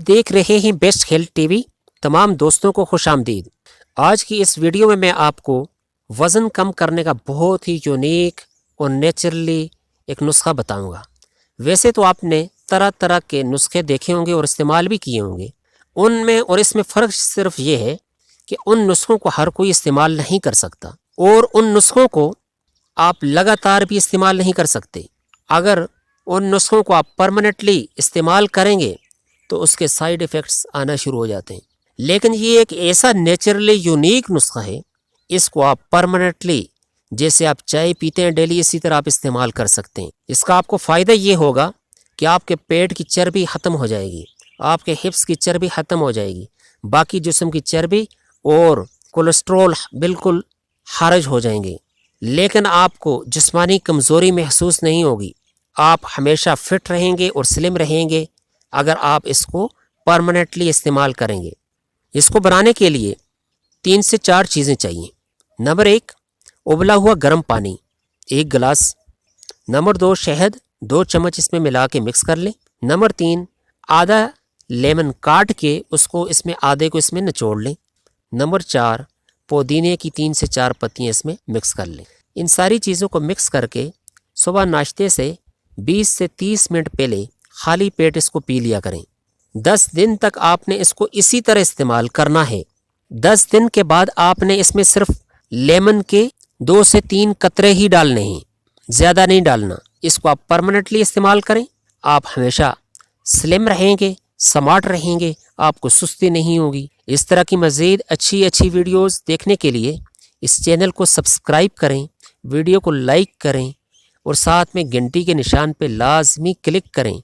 دیکھ رہے ہیں بیسٹ ہیلتھ ٹی وی۔ تمام دوستوں کو خوش آمدید۔ آج کی اس ویڈیو میں آپ کو وزن کم کرنے کا بہت ہی یونیک اور نیچرلی ایک نسخہ بتاؤں گا۔ ویسے تو آپ نے طرح طرح کے نسخے دیکھے ہوں گے اور استعمال بھی کیے ہوں گے، ان میں اور اس میں فرق صرف یہ ہے کہ ان نسخوں کو ہر کوئی استعمال نہیں کر سکتا، اور ان نسخوں کو آپ لگاتار بھی استعمال نہیں کر سکتے۔ اگر ان نسخوں کو آپ پرماننٹلی استعمال کریں گے تو اس کے سائیڈ ایفیکٹس آنا شروع ہو جاتے ہیں، لیکن یہ ایک ایسا نیچرلی یونیک نسخہ ہے، اس کو آپ پرماننٹلی جیسے آپ چائے پیتے ہیں ڈیلی، اسی طرح آپ استعمال کر سکتے ہیں۔ اس کا آپ کو فائدہ یہ ہوگا کہ آپ کے پیٹ کی چربی ختم ہو جائے گی، آپ کے ہپس کی چربی ختم ہو جائے گی، باقی جسم کی چربی اور کولیسٹرول بالکل خارج ہو جائیں گے، لیکن آپ کو جسمانی کمزوری محسوس نہیں ہوگی۔ آپ ہمیشہ فٹ رہیں گے اور سلم رہیں گے اگر آپ اس کو پرماننٹلی استعمال کریں گے۔ اس کو بنانے کے لیے 3 سے 4 چیزیں چاہیے۔ نمبر 1، ابلا ہوا گرم پانی 1 گلاس۔ نمبر 2، شہد 2 چمچ اس میں ملا کے مکس کر لیں۔ نمبر 3، آدھا لیمن کاٹ کے اس میں آدھے کو اس میں نچوڑ لیں۔ نمبر 4، پودینے کی 3 سے 4 پتیاں اس میں مکس کر لیں۔ ان ساری چیزوں کو مکس کر کے صبح ناشتے سے 20 سے 30 منٹ پہلے خالی پیٹ اس کو پی لیا کریں۔ 10 دن تک آپ نے اس کو اسی طرح استعمال کرنا ہے۔ 10 دن کے بعد آپ نے اس میں صرف لیمن کے 2 سے 3 قطرے ہی ڈالنے ہیں، زیادہ نہیں ڈالنا۔ اس کو آپ پرماننٹلی استعمال کریں، آپ ہمیشہ سلم رہیں گے، سمارٹ رہیں گے، آپ کو سستی نہیں ہوگی۔ اس طرح کی مزید اچھی ویڈیوز دیکھنے کے لیے اس چینل کو سبسکرائب کریں، ویڈیو کو لائک کریں اور ساتھ میں گھنٹی کے نشان پہ لازمی کلک کریں